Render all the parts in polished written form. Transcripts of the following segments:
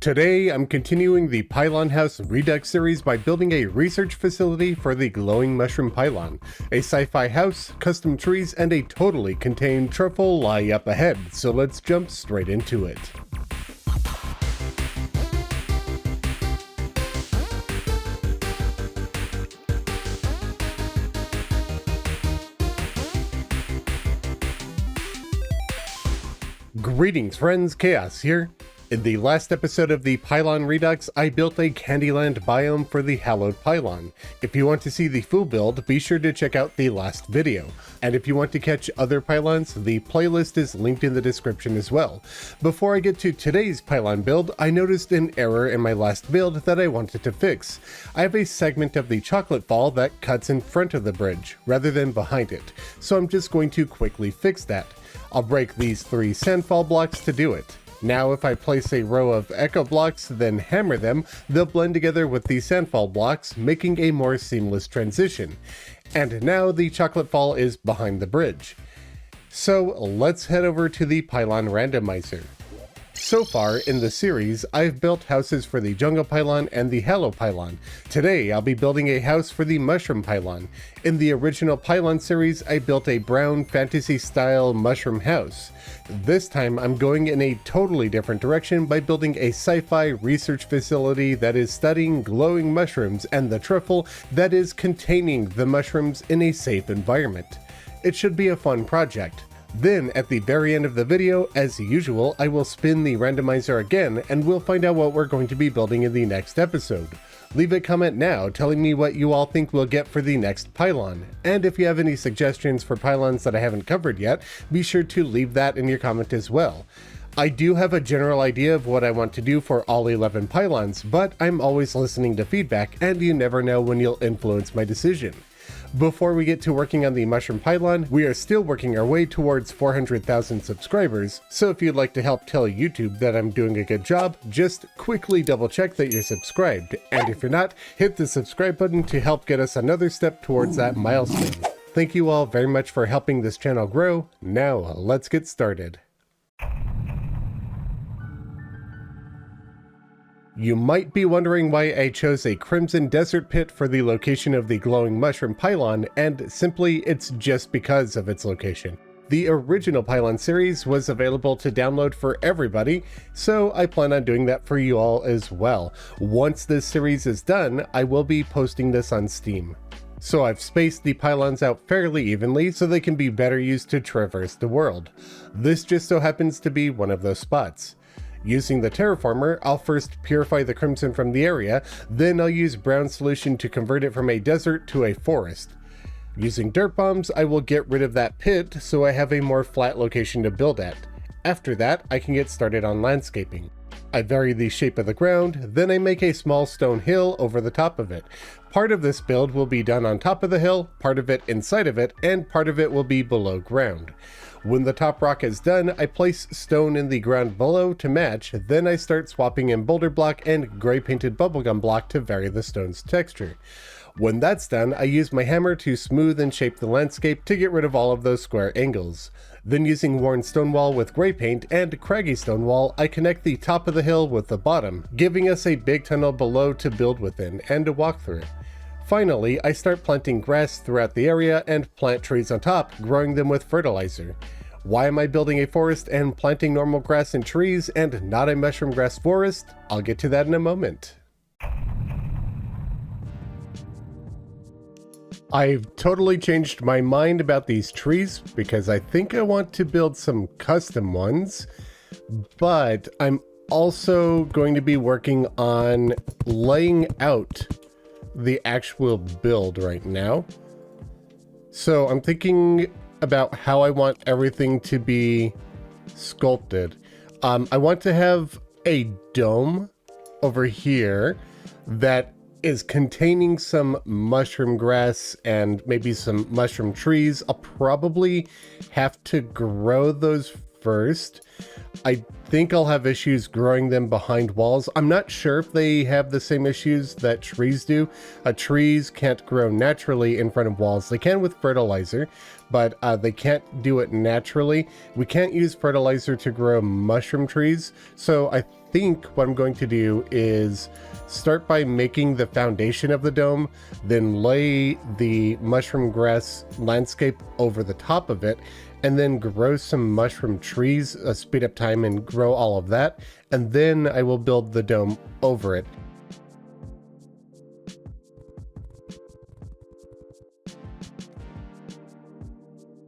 Today, I'm continuing the Pylon House Redux series by building a research facility for the glowing mushroom pylon. A sci-fi house, custom trees, and a totally contained truffle lie up ahead, so let's jump straight into it. Greetings friends, Khaios here. In the last episode of the Pylon Redux, I built a Candyland biome for the hallowed pylon. If you want to see the full build, be sure to check out the last video. And if you want to catch other pylons, the playlist is linked in the description as well. Before I get to today's pylon build, I noticed an error in my last build that I wanted to fix. I have a segment of the chocolate fall that cuts in front of the bridge, rather than behind it, so I'm just going to quickly fix that. I'll break these 3 sandfall blocks to do it. Now if I place a row of echo blocks, then hammer them, they'll blend together with the sandfall blocks, making a more seamless transition. And now the chocolate fall is behind the bridge. So let's head over to the pylon randomizer. So far in the series, I've built houses for the jungle pylon and the hallow pylon. Today, I'll be building a house for the mushroom pylon. In the original pylon series, I built a brown fantasy-style mushroom house. This time, I'm going in a totally different direction by building a sci-fi research facility that is studying glowing mushrooms and the truffle that is containing the mushrooms in a safe environment. It should be a fun project. Then, at the very end of the video, as usual, I will spin the randomizer again and we'll find out what we're going to be building in the next episode. Leave a comment now telling me what you all think we'll get for the next pylon. And if you have any suggestions for pylons that I haven't covered yet, be sure to leave that in your comment as well. I do have a general idea of what I want to do for all 11 pylons, but I'm always listening to feedback and you never know when you'll influence my decision. Before we get to working on the mushroom pylon, we are still working our way towards 400,000 subscribers, so if you'd like to help tell YouTube that I'm doing a good job, just quickly double check that you're subscribed, and if you're not, hit the subscribe button to help get us another step towards that milestone. Thank you all very much for helping this channel grow. Now let's get started. You might be wondering why I chose a crimson desert pit for the location of the glowing mushroom pylon, and simply it's just because of its location. The original pylon series was available to download for everybody, so I plan on doing that for you all as well. Once this series is done, I will be posting this on Steam. So I've spaced the pylons out fairly evenly so they can be better used to traverse the world. This just so happens to be one of those spots. Using the terraformer, I'll first purify the crimson from the area, then I'll use brown solution to convert it from a desert to a forest. Using dirt bombs, I will get rid of that pit so I have a more flat location to build at. After that, I can get started on landscaping. I vary the shape of the ground, then I make a small stone hill over the top of it. Part of this build will be done on top of the hill, part of it inside of it, and part of it will be below ground. When the top rock is done, I place stone in the ground below to match, then I start swapping in boulder block and gray painted bubblegum block to vary the stone's texture. When that's done, I use my hammer to smooth and shape the landscape to get rid of all of those square angles. Then using worn stone wall with gray paint and craggy stone wall, I connect the top of the hill with the bottom, giving us a big tunnel below to build within and to walk through. Finally, I start planting grass throughout the area and plant trees on top, growing them with fertilizer. Why am I building a forest and planting normal grass and trees and not a mushroom grass forest? I'll get to that in a moment. I've totally changed my mind about these trees because I think I want to build some custom ones, but I'm also going to be working on laying out the actual build right now. So I'm thinking about how I want everything to be sculpted. I want to have a dome over here that is containing some mushroom grass and maybe some mushroom trees. I'll probably have to grow those first. I think I'll have issues growing them behind walls. I'm not sure if they have the same issues that trees do. Trees can't grow naturally in front of walls. They can with fertilizer, but they can't do it naturally. We can't use fertilizer to grow mushroom trees. So I think what I'm going to do is start by making the foundation of the dome, then lay the mushroom grass landscape over the top of it, and then grow some mushroom trees, speed up time and grow all of that. And then I will build the dome over it.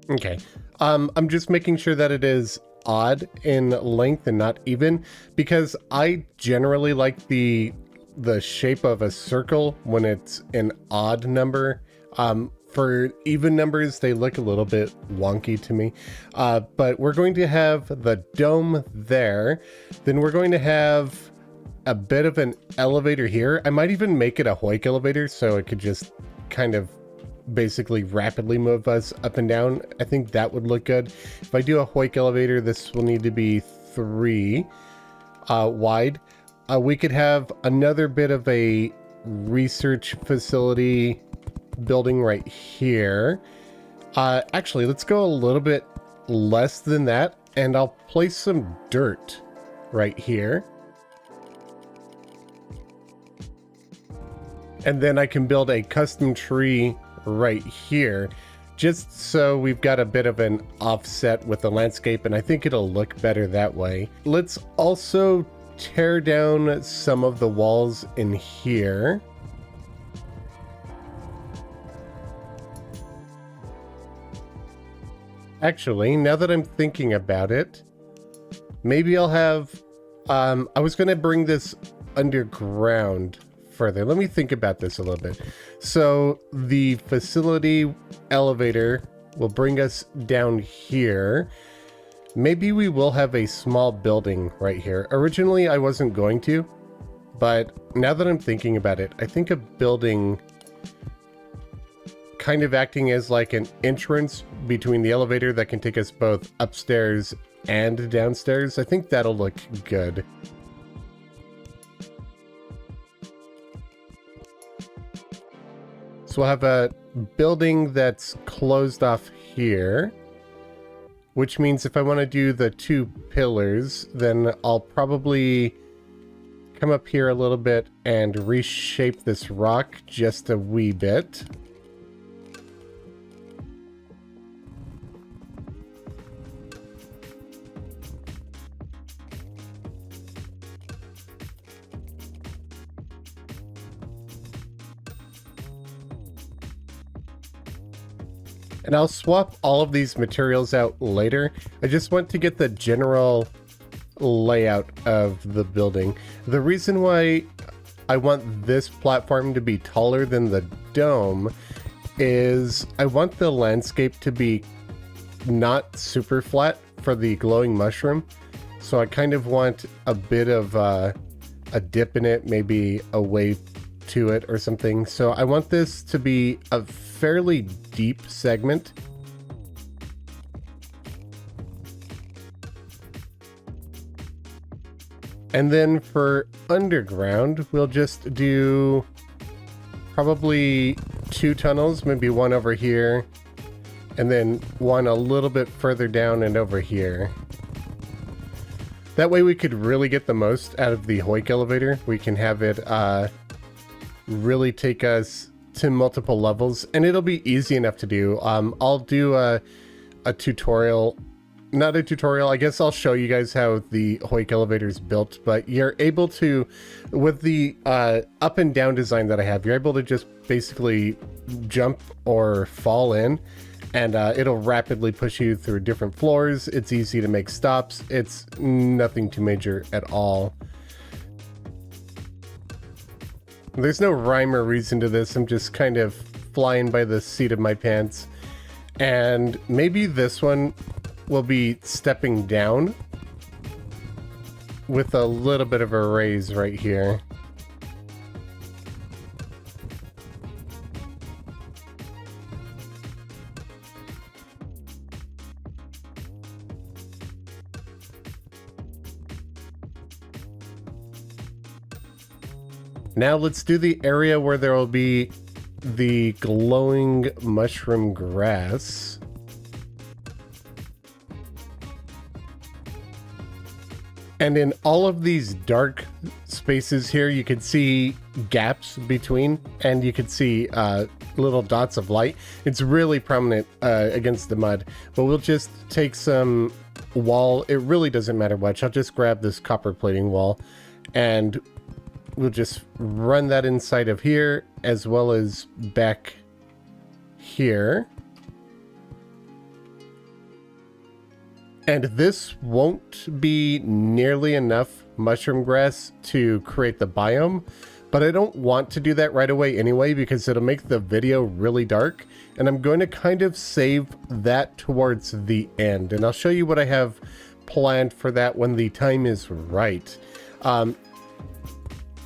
Okay, I'm just making sure that it is odd in length and not even, because I generally like the shape of a circle when it's an odd number. For even numbers, they look a little bit wonky to me. But we're going to have the dome there. Then we're going to have a bit of an elevator here. I might even make it a hoik elevator so it could just kind of basically rapidly move us up and down. I think that would look good. If I do a hoik elevator, this will need to be 3 wide. We could have another bit of a research facility building right here. Actually, let's go a little bit less than that, and I'll place some dirt right here. And then I can build a custom tree right here, just so we've got a bit of an offset with the landscape, and I think it'll look better that way. Let's also tear down some of the walls in here. Actually, now that I'm thinking about it, maybe I'll have, I was going to bring this underground further. Let me think about this a little bit. So the facility elevator will bring us down here. Maybe we will have a small building right here. Originally, I wasn't going to, but now that I'm thinking about it, I think a building kind of acting as like an entrance between the elevator that can take us both upstairs and downstairs. I think that'll look good. So we'll have a building that's closed off here, which means if I want to do the 2 pillars, then I'll probably come up here a little bit and reshape this rock just a wee bit. And I'll swap all of these materials out later. I just want to get the general layout of the building. The reason why I want this platform to be taller than the dome is I want the landscape to be not super flat for the glowing mushroom. So I kind of want a bit of a dip in it, maybe a wave to it or something. So I want this to be a fairly deep segment. And then for underground, we'll just do probably 2 tunnels, maybe one over here, and then one a little bit further down and over here. That way we could really get the most out of the hoik elevator. We can have it really take us to multiple levels, and it'll be easy enough to do. I'll do a tutorial, not a tutorial, I guess I'll show you guys how the hoik elevator is built, but you're able to, with the up and down design that I have, you're able to just basically jump or fall in, and it'll rapidly push you through different floors. It's easy to make stops. It's nothing too major at all. There's no rhyme or reason to this. I'm just kind of flying by the seat of my pants. And maybe this one will be stepping down with a little bit of a raise right here. Now let's do the area where there will be the glowing mushroom grass. And in all of these dark spaces here, you can see gaps between, and you can see little dots of light. It's really prominent against the mud, but we'll just take some wall. It really doesn't matter much. I'll just grab this copper plating wall, and we'll just run that inside of here, as well as back here. And this won't be nearly enough mushroom grass to create the biome, but I don't want to do that right away anyway, because it'll make the video really dark, and I'm going to kind of save that towards the end, and I'll show you what I have planned for that when the time is right.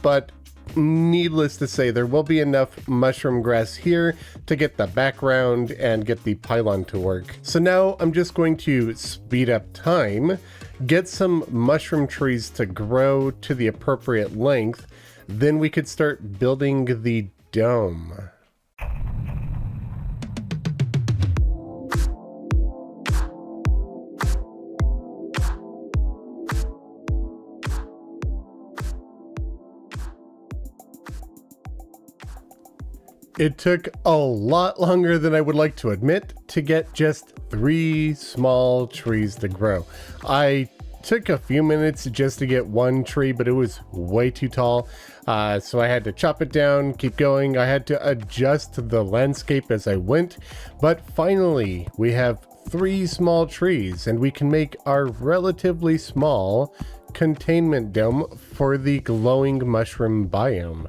But needless to say, there will be enough mushroom grass here to get the background and get the pylon to work. So now I'm just going to speed up time, get some mushroom trees to grow to the appropriate length, then we could start building the dome. It took a lot longer than I would like to admit to get just 3 small trees to grow. I took a few minutes just to get one tree, but it was way too tall. So I had to chop it down, keep going. I had to adjust the landscape as I went. But finally, we have 3 small trees, and we can make our relatively small containment dome for the glowing mushroom biome.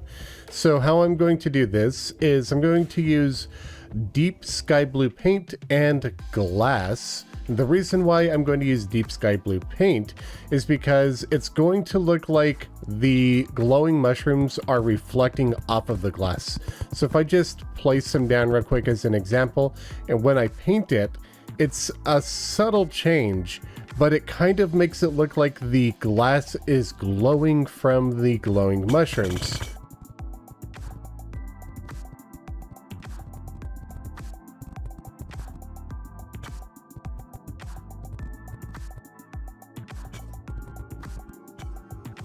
So how I'm going to do this is I'm going to use deep sky blue paint and glass. The reason why I'm going to use deep sky blue paint is because it's going to look like the glowing mushrooms are reflecting off of the glass. So if I just place them down real quick as an example, and when I paint it, it's a subtle change, but it kind of makes it look like the glass is glowing from the glowing mushrooms.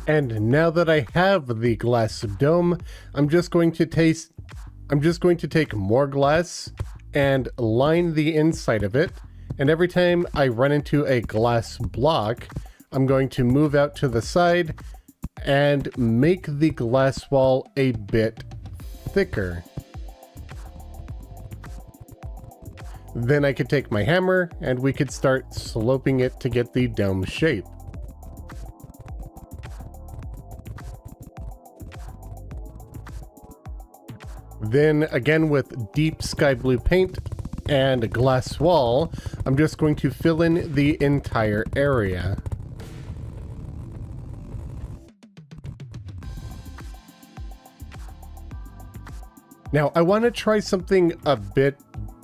And now that I have the glass dome, I'm just going to take more glass and line the inside of it. And every time I run into a glass block, I'm going to move out to the side and make the glass wall a bit thicker. Then I could take my hammer and we could start sloping it to get the dome shape. Then again, with deep sky blue paint and a glass wall, I'm just going to fill in the entire area. Now I want to try something a bit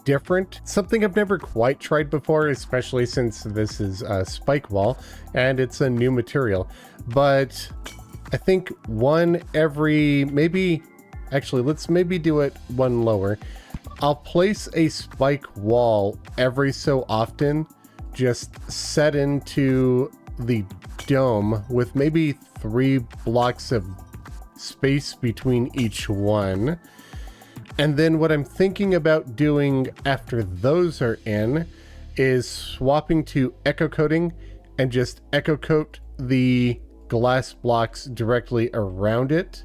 different, something I've never quite tried before, especially since this is a spike wall and it's a new material. But I think one every actually, let's maybe do it one lower. I'll place a spike wall every so often, just set into the dome with maybe 3 blocks of space between each one. And then what I'm thinking about doing after those are in is swapping to echo coating and just echo coat the glass blocks directly around it.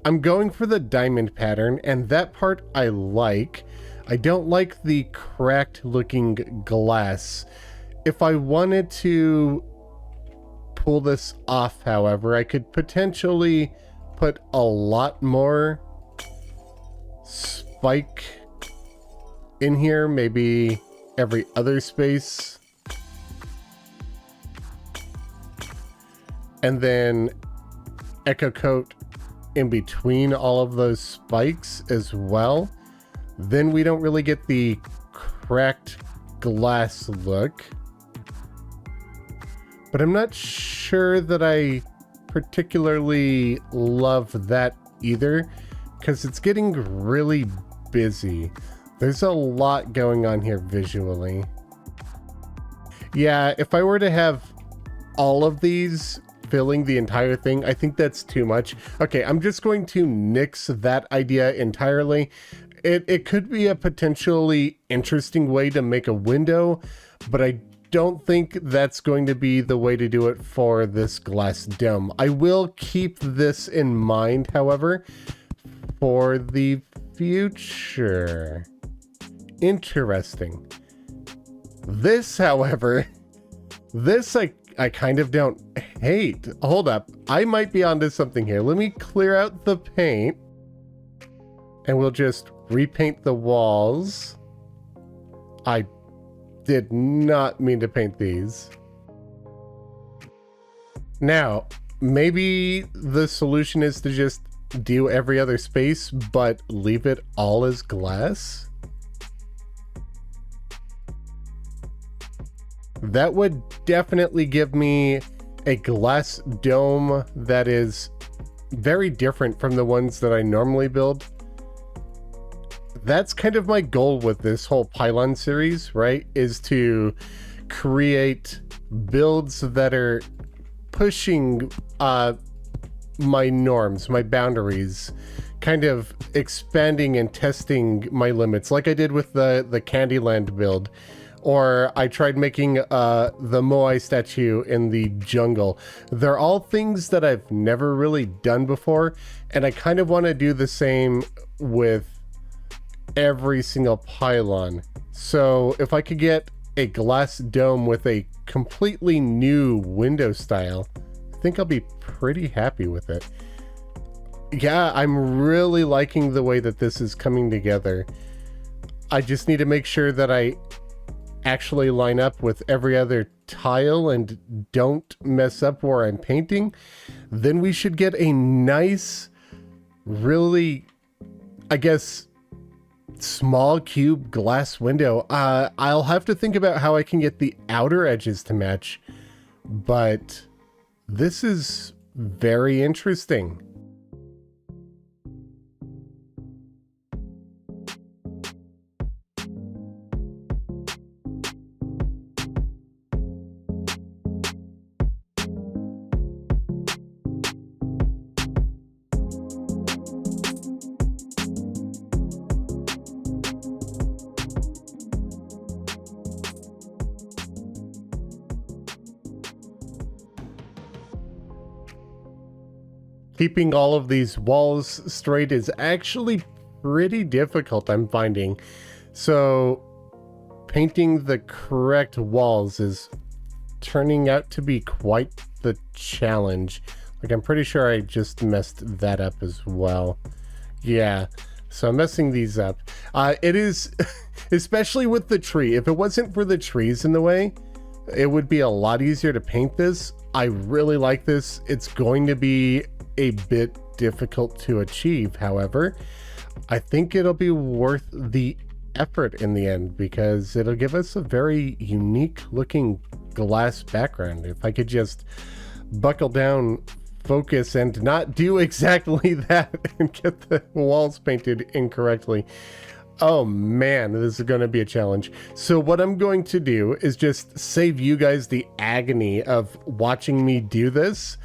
I'm going for the diamond pattern, and that part I like. I don't like the cracked looking glass. If I wanted to pull this off, however, I could potentially put a lot more spike in here, maybe every other space. And then echo coat in between all of those spikes as well. Then we don't really get the cracked glass look. But I'm not sure that I particularly love that either, because it's getting really busy. There's a lot going on here visually. Yeah, if I were to have all of these filling the entire thing, I think that's too much. Okay, I'm just going to nix that idea entirely. It could be a potentially interesting way to make a window, but I don't think that's going to be the way to do it for this glass dome. I will keep this in mind, however, for the future. Interesting. This, however, this I kind of don't hate. Hold up. I might be onto something here. Let me clear out the paint and we'll just repaint the walls. I did not mean to paint these. Now, maybe the solution is to just do every other space, but leave it all as glass. That would definitely give me a glass dome that is very different from the ones that I normally build. That's kind of my goal with this whole Pylon series, right? Is to create builds that are pushing my norms, my boundaries, kind of expanding and testing my limits, like I did with the Candyland build. Or I tried making the Moai statue in the jungle. They're all things that I've never really done before, and I kind of want to do the same with every single pylon. So if I could get a glass dome with a completely new window style, I think I'll be pretty happy with it. Yeah, I'm really liking the way that this is coming together. I just need to make sure that I actually line up with every other tile and don't mess up where I'm painting. Then we should get a nice, really, I guess, small cube glass window. I'll have to think about how I can get the outer edges to match, but this is very interesting. Keeping all of these walls straight is actually pretty difficult, I'm finding. So painting the correct walls is turning out to be quite the challenge. Like, I'm pretty sure I just messed that up as well. Yeah, so I'm messing these up. It is, especially with the tree. If it wasn't for the trees in the way, it would be a lot easier to paint this. I really like this. It's going to be a bit difficult to achieve, however. I think it'll be worth the effort in the end because it'll give us a very unique looking glass background. If I could just buckle down, focus, and not do exactly that and get the walls painted incorrectly. Oh man, this is going to be a challenge. So what I'm going to do is just save you guys the agony of watching me do this.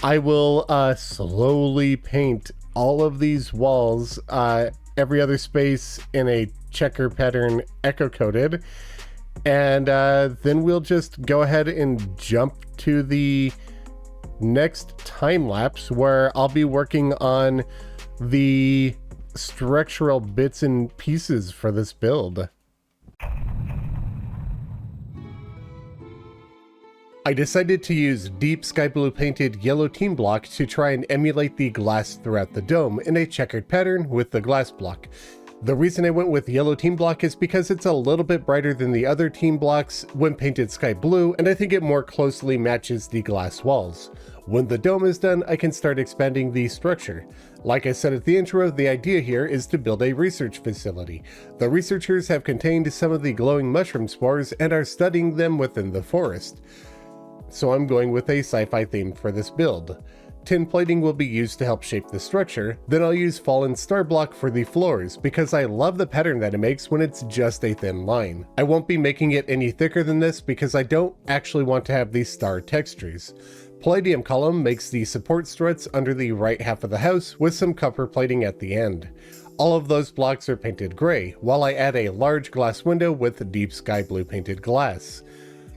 I will slowly paint all of these walls, every other space in a checker pattern echo coded. And then we'll just go ahead and jump to the next time lapse where I'll be working on the structural bits and pieces for this build. I decided to use deep sky blue painted yellow team block to try and emulate the glass throughout the dome in a checkered pattern with the glass block. The reason I went with yellow team block is because it's a little bit brighter than the other team blocks when painted sky blue, and I think it more closely matches the glass walls. When the dome is done, I can start expanding the structure. Like I said at the intro, the idea here is to build a research facility. The researchers have contained some of the glowing mushroom spores and are studying them within the forest. So I'm going with a sci-fi theme for this build. tin plating will be used to help shape the structure. Then I'll use fallen star block for the floors because I love the pattern that it makes when it's just a thin line. I won't be making it any thicker than this because I don't actually want to have these star textures. Palladium column makes the support struts under the right half of the house with some copper plating at the end. All of those blocks are painted gray, while I add a large glass window with deep sky blue painted glass.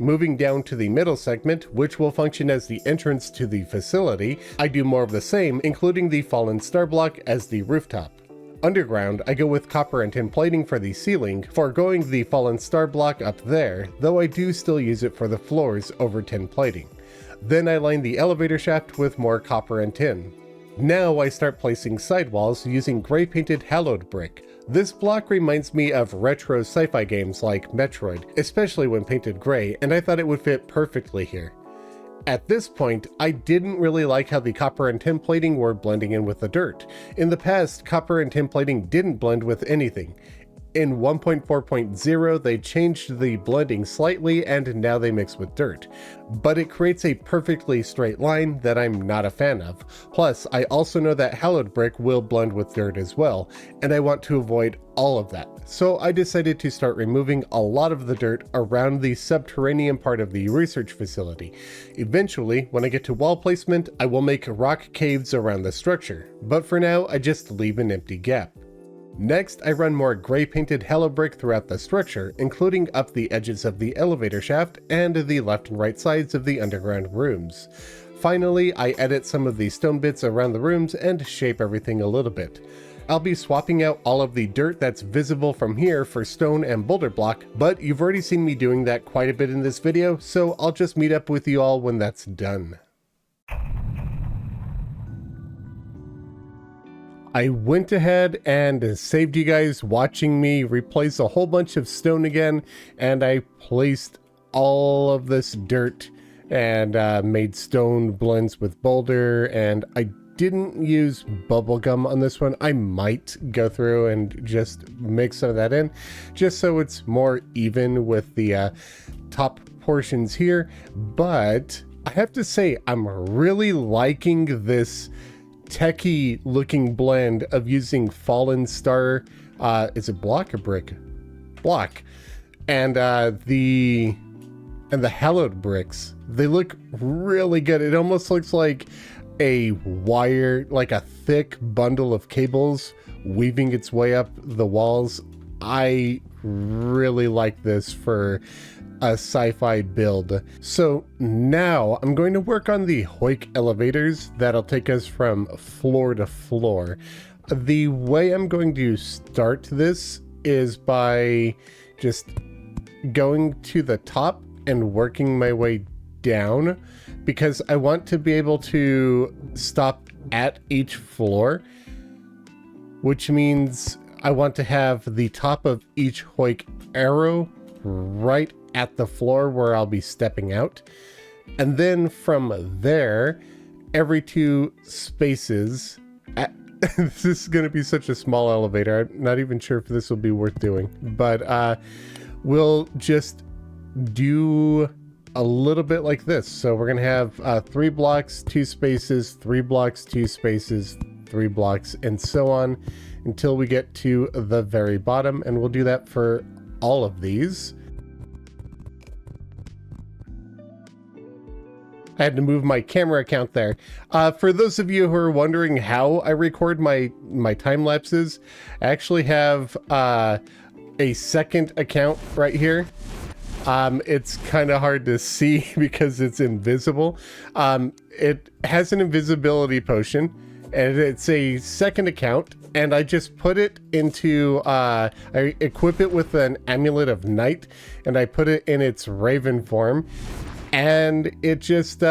Moving down to the middle segment, which will function as the entrance to the facility, I do more of the same, including the fallen star block as the rooftop. Underground, I go with copper and tin plating for the ceiling, foregoing the fallen star block up there, though I do still use it for the floors over tin plating. Then I line the elevator shaft with more copper and tin. Now I start placing sidewalls using gray painted hallowed brick. This block reminds me of retro sci-fi games like Metroid, especially when painted gray, and I thought it would fit perfectly here. At this point, I didn't really like how the copper and tin plating were blending in with the dirt. In the past, copper and tin plating didn't blend with anything. In 1.4.0, they changed the blending slightly and now they mix with dirt, but it creates a perfectly straight line that I'm not a fan of. Plus, I also know that hallowed brick will blend with dirt as well, and I want to avoid all of that. So I decided to start removing a lot of the dirt around the subterranean part of the research facility. Eventually, when I get to wall placement, I will make rock caves around the structure, but for now, I just leave an empty gap. Next, I run more gray painted hello brick throughout the structure, including up the edges of the elevator shaft and the left and right sides of the underground rooms. Finally, I edit some of the stone bits around the rooms and shape everything a little bit. I'll be swapping out all of the dirt that's visible from here for stone and boulder block, but you've already seen me doing that quite a bit in this video, so I'll just meet up with you all when that's done. I went ahead and saved you guys watching me replace a whole bunch of stone again, and I placed all of this dirt and made stone blends with boulder, and I didn't use bubblegum on this one. I might go through and just mix some of that in, just so it's more even with the top portions here, but I have to say I'm really liking this techie looking blend of using fallen star, is it block or brick? Block. And the hallowed bricks. They look really good. It almost looks like a wire, like a thick bundle of cables weaving its way up the walls. I really like this for a sci-fi build. So now I'm going to work on the hoik elevators that'll take us from floor to floor. The way I'm going to start this is by just going to the top and working my way down, because I want to be able to stop at each floor, which means I want to have the top of each hoik arrow right at the floor where I'll be stepping out. And then from there, every 2 spaces, this is going to be such a small elevator. I'm not even sure if this will be worth doing, but we'll just do a little bit like this. So we're going to have 3 blocks, 2 spaces, 3 blocks, 2 spaces, 3 blocks, and so on until we get to the very bottom. And we'll do that for all of these. I had to move my camera account there. For those of you who are wondering how I record my time lapses, I actually have a second account right here. It's kind of hard to see because it's invisible. It has an invisibility potion, and it's a second account, and I just put it into, I equip it with an amulet of night, and I put it in its raven form, and it just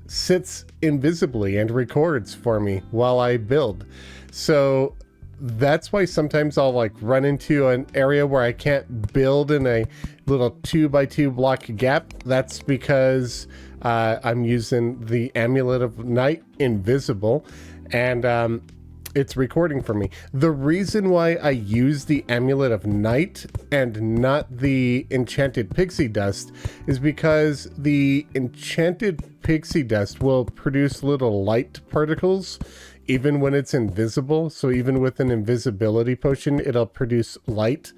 sits invisibly and records for me while I build. So that's why sometimes I'll like run into an area where I can't build in a little 2x2 block gap. That's because I'm using the amulet of night invisible, and it's recording for me. The reason why I use the Amulet of Night and not the Enchanted Pixie Dust is because the Enchanted Pixie Dust will produce little light particles even when it's invisible. So even with an invisibility potion, it'll produce light.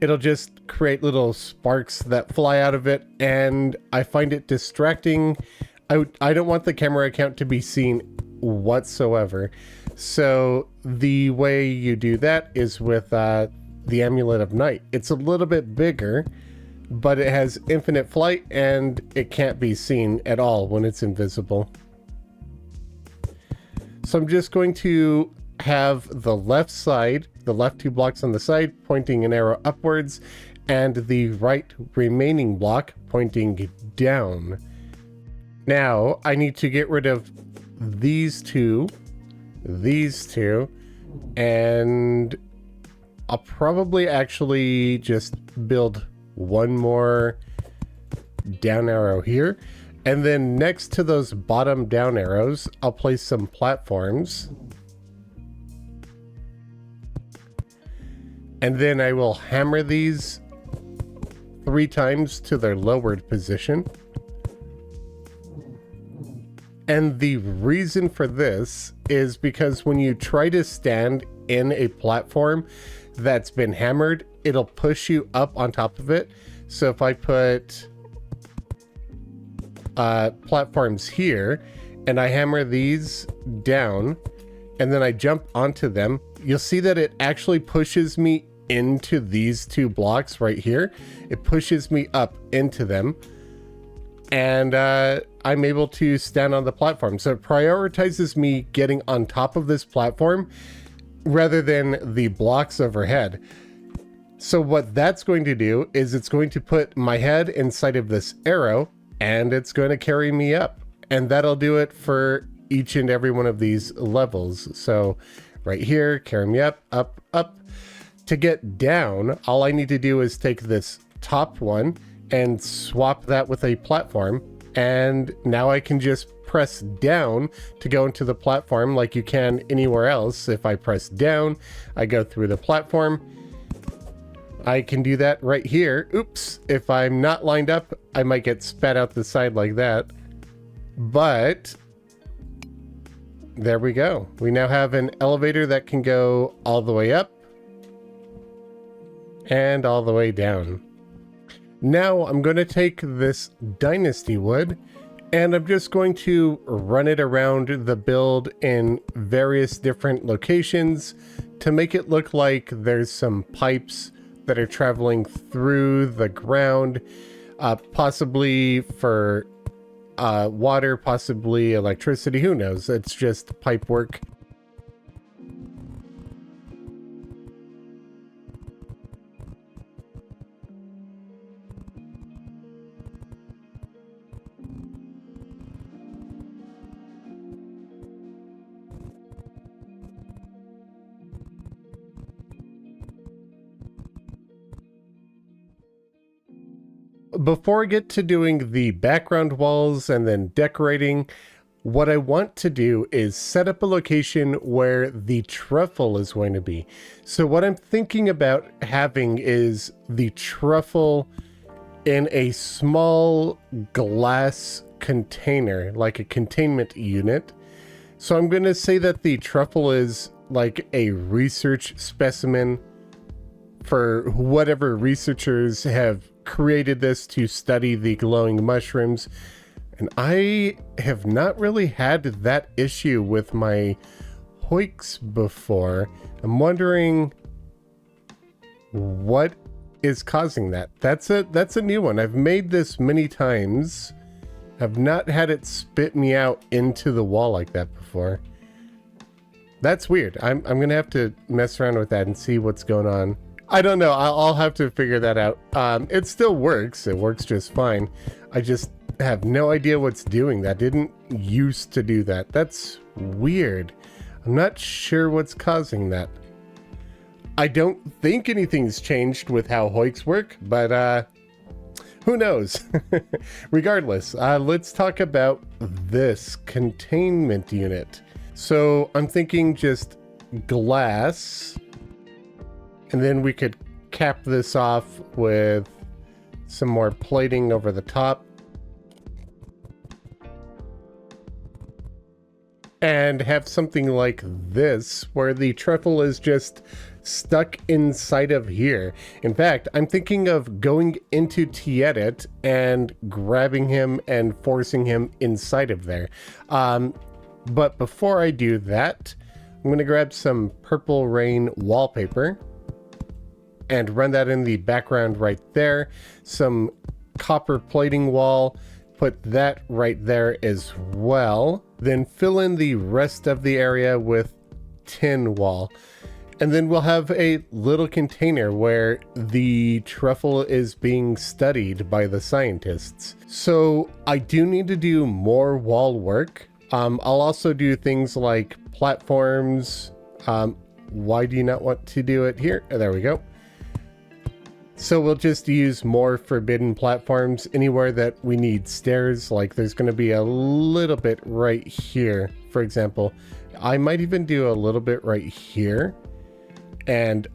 It'll just create little sparks that fly out of it, and I find it distracting. I don't want the camera account to be seen whatsoever. So the way you do that is with the Amulet of Night. It's a little bit bigger, but it has infinite flight and it can't be seen at all when it's invisible. So I'm just going to have the left side, the left 2 blocks on the side pointing an arrow upwards, and the right remaining block pointing down. Now I need to get rid of these two, and I'll probably actually just build one more down arrow here. And then next to those bottom down arrows, I'll place some platforms. And then I will hammer these 3 times to their lowered position. And the reason for this is because when you try to stand in a platform that's been hammered, it'll push you up on top of it. So if I put platforms here and I hammer these down and then I jump onto them, you'll see that it actually pushes me into these 2 blocks right here. It pushes me up into them, and I'm able to stand on the platform. So it prioritizes me getting on top of this platform rather than the blocks overhead. So what that's going to do is it's going to put my head inside of this arrow and it's going to carry me up, and that'll do it for each and every one of these levels. So right here, carry me up, up, up. To get down, all I need to do is take this top one and swap that with a platform, and now I can just press down to go into the platform like you can anywhere else. If I press down, I go through the platform. I can do that right here. Oops, if I'm not lined up, I might get spat out the side like that. But there we go. We now have an elevator that can go all the way up and all the way down. Now I'm going to take this dynasty wood and I'm just going to run it around the build in various different locations to make it look like there's some pipes that are traveling through the ground, possibly for water, possibly electricity, who knows? It's just pipe work. Before I get to doing the background walls and then decorating, what I want to do is set up a location where the truffle is going to be. So what I'm thinking about having is the truffle in a small glass container, like a containment unit. So I'm going to say that the truffle is like a research specimen for whatever researchers have created this to study the glowing mushrooms. And I have not really had that issue with my hoiks before. I'm wondering what is causing that. That's a new one. I've made this many times. I've not had it spit me out into the wall like that before. That's weird. I'm gonna have to mess around with that and see what's going on. I don't know. I'll have to figure that out. It still works. It works just fine. I just have no idea what's doing that. Didn't used to do that. That's weird. I'm not sure what's causing that. I don't think anything's changed with how hoiks work, but who knows? Regardless, let's talk about this containment unit. So I'm thinking just glass, and then we could cap this off with some more plating over the top. And have something like this, where the truffle is just stuck inside of here. In fact, I'm thinking of going into T-Edit and grabbing him and forcing him inside of there. But before I do that, I'm going to grab some Purple Rain wallpaper and run that in the background right there. Some copper plating wall, put that right there as well. Then fill in the rest of the area with tin wall. And then we'll have a little container where the truffle is being studied by the scientists. So I do need to do more wall work. I'll also do things like platforms. Why do you not want to do it here? Oh, there we go. So we'll just use more forbidden platforms anywhere that we need stairs. Like there's going to be a little bit right here, for example. I might even do a little bit right here and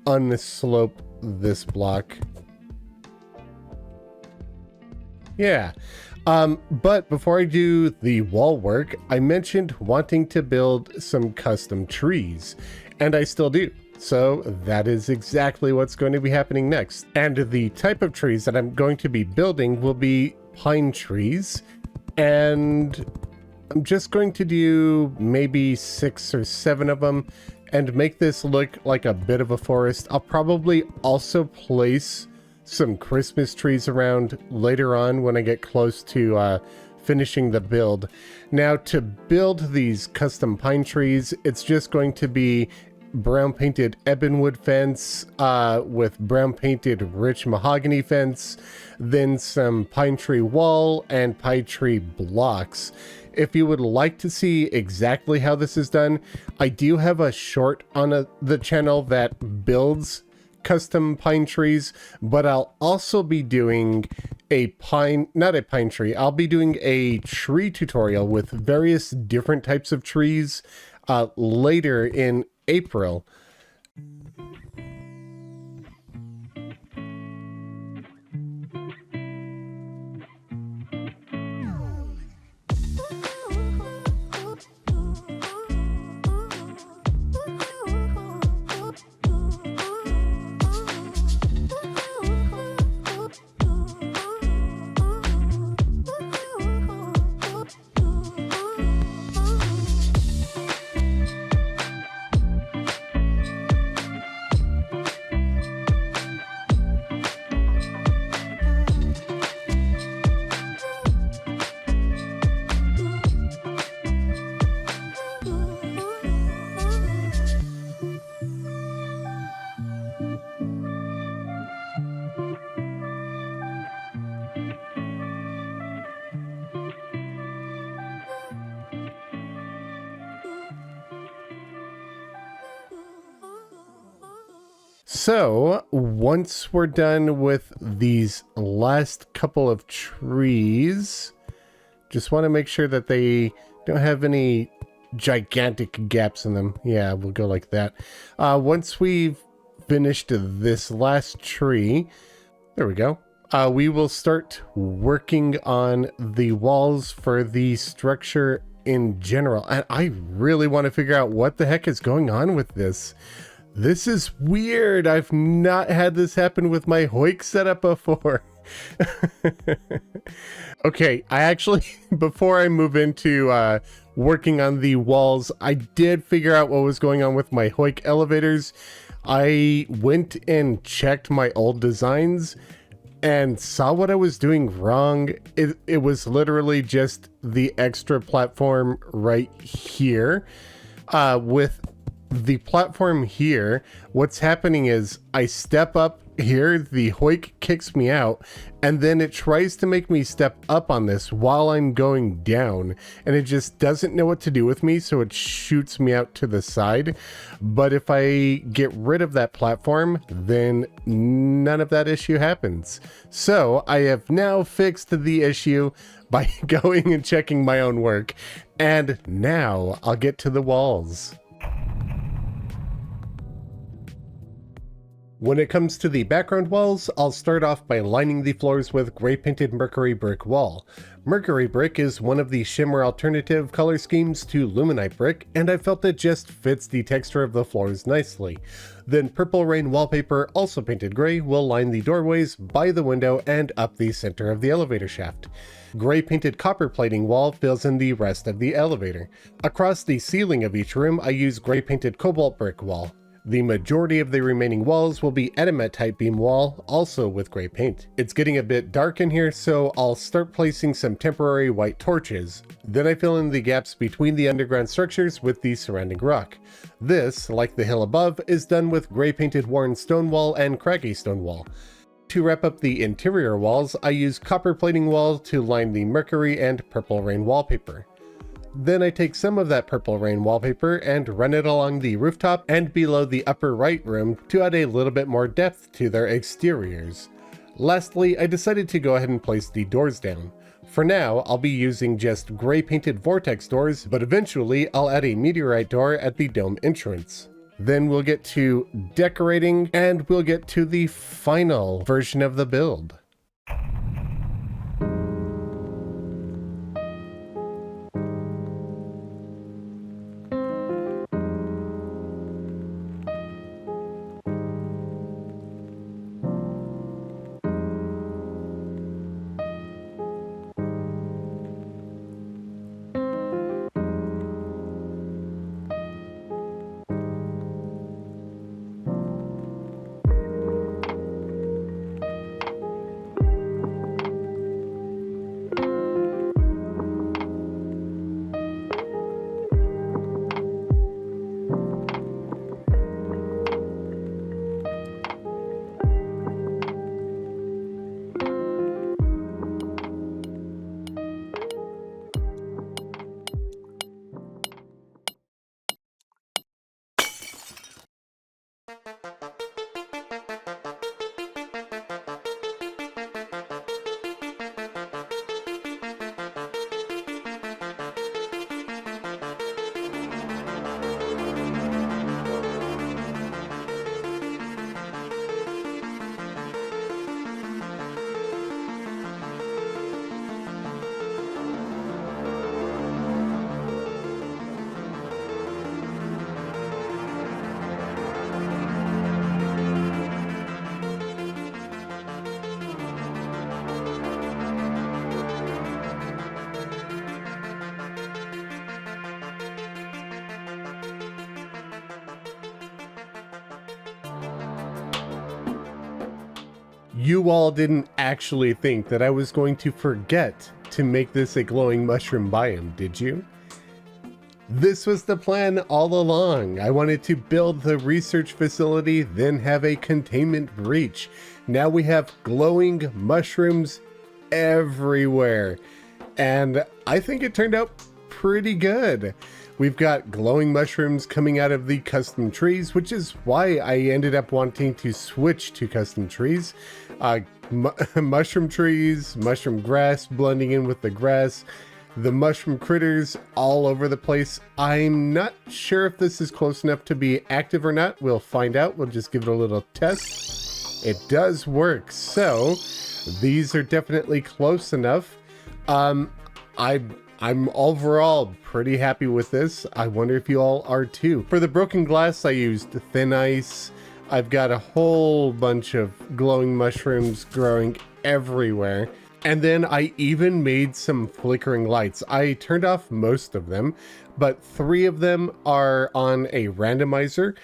unslope this block. Yeah. But before I do the wall work, I mentioned wanting to build some custom trees, and I still do. So that is exactly what's going to be happening next. And the type of trees that I'm going to be building will be pine trees. And I'm just going to do maybe 6 or 7 of them and make this look like a bit of a forest. I'll probably also place some Christmas trees around later on when I get close to finishing the build. Now, to build these custom pine trees, it's just going to be brown painted ebonwood fence with brown painted rich mahogany fence, then some pine tree wall and pine tree blocks. If you would like to see exactly how this is done, I do have a short on the channel that builds custom pine trees, but I'll also be doing I'll be doing a tree tutorial with various different types of trees later in April. So once we're done with these last couple of trees, just want to make sure that they don't have any gigantic gaps in them. Yeah, we'll go like that. Once we've finished this last tree, there we go. We will start working on the walls for the structure in general. And I really want to figure out what the heck is going on with this. This is weird. I've not had this happen with my hoik setup before. Okay, I actually, before I move into working on the walls, I did figure out what was going on with my hoik elevators. I went and checked my old designs and saw what I was doing wrong. It was literally just the extra platform right here. With the platform here, what's happening is I step up here, the hoik kicks me out, and then it tries to make me step up on this while I'm going down, and it just doesn't know what to do with me, so it shoots me out to the side. But if I get rid of that platform, then none of that issue happens. So I have now fixed the issue by going and checking my own work, and now I'll get to the walls. When it comes to the background walls, I'll start off by lining the floors with gray painted mercury brick wall. Mercury brick is one of the shimmer alternative color schemes to luminite brick, and I felt it just fits the texture of the floors nicely. Then purple rain wallpaper, also painted gray, will line the doorways, by the window, and up the center of the elevator shaft. Gray painted copper plating wall fills in the rest of the elevator. Across the ceiling of each room, I use gray painted cobalt brick wall. The majority of the remaining walls will be Edimet type beam wall, also with gray paint. It's getting a bit dark in here, so I'll start placing some temporary white torches. Then I fill in the gaps between the underground structures with the surrounding rock. This, like the hill above, is done with gray painted worn stone wall and craggy stone wall. To wrap up the interior walls, I use copper plating wall to line the mercury and purple rain wallpaper. Then I take some of that purple rain wallpaper and run it along the rooftop and below the upper right room to add a little bit more depth to their exteriors. Lastly, I decided to go ahead and place the doors down. For now, I'll be using just gray painted vortex doors, but eventually I'll add a meteorite door at the dome entrance. Then we'll get to decorating, and we'll get to the final version of the build. You all didn't actually think that I was going to forget to make this a glowing mushroom biome, did you? This was the plan all along. I wanted to build the research facility, then have a containment breach. Now we have glowing mushrooms everywhere. And I think it turned out pretty good. We've got glowing mushrooms coming out of the custom trees, which is why I ended up wanting to switch to custom trees. Mushroom trees, mushroom grass blending in with the grass, the mushroom critters all over the place. I'm not sure if this is close enough to be active or not. We'll find out. We'll just give it a little test. It does work. So these are definitely close enough. I'm overall pretty happy with this. I wonder if you all are too. For the broken glass, I used thin ice. I've got a whole bunch of glowing mushrooms growing everywhere. And then I even made some flickering lights. I turned off most of them, but 3 of them are on a randomizer.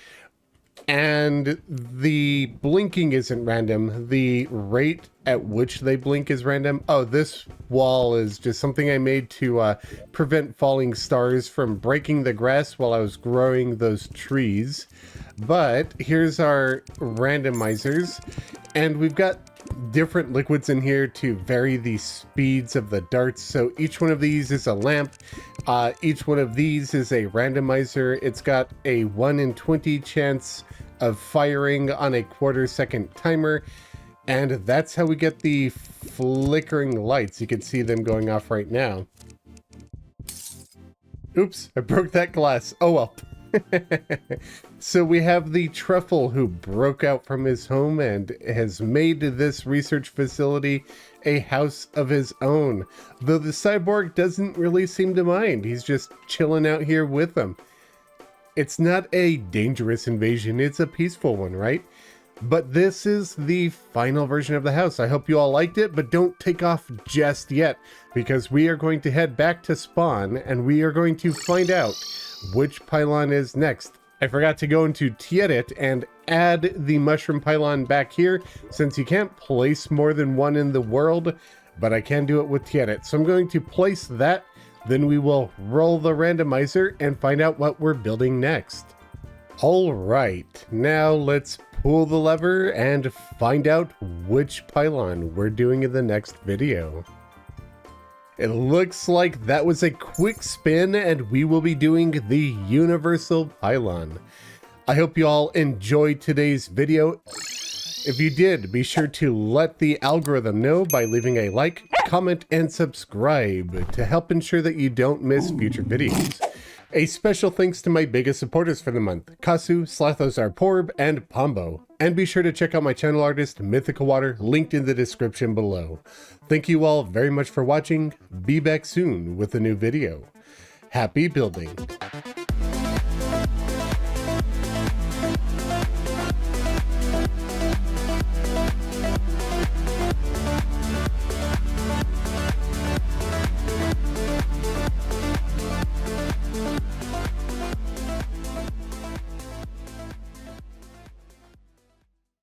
And the blinking isn't random. The rate at which they blink is random. Oh, this wall is just something I made to prevent falling stars from breaking the grass while I was growing those trees. But here's our randomizers. And we've got different liquids in here to vary the speeds of the darts. So each one of these is a lamp. Each one of these is a randomizer. It's got a 1 in 20 chance of firing on a quarter-second timer. And that's how we get the flickering lights. You can see them going off right now. Oops, I broke that glass. Oh well. So we have the truffle who broke out from his home and has made this research facility a house of his own. Though the cyborg doesn't really seem to mind. He's just chilling out here with them. It's not a dangerous invasion, it's a peaceful one, right? But this is the final version of the house. I hope you all liked it, but don't take off just yet, because we are going to head back to spawn and we are going to find out which pylon is next. I forgot to go into Tiedit and add the mushroom pylon back here, since you can't place more than one in the world, but I can do it with Tiedit. So I'm going to place that, then we will roll the randomizer and find out what we're building next. All right, now let's pull the lever and find out which pylon we're doing in the next video. It looks like that was a quick spin and we will be doing the universal pylon. I hope you all enjoyed today's video. If you did, be sure to let the algorithm know by leaving a like, comment, and subscribe to help ensure that you don't miss future videos. A special thanks to my biggest supporters for the month, Kasu, Slathosar Porb, and Pombo. And be sure to check out my channel artist, MythicalWater, linked in the description below. Thank you all very much for watching. Be back soon with a new video. Happy building!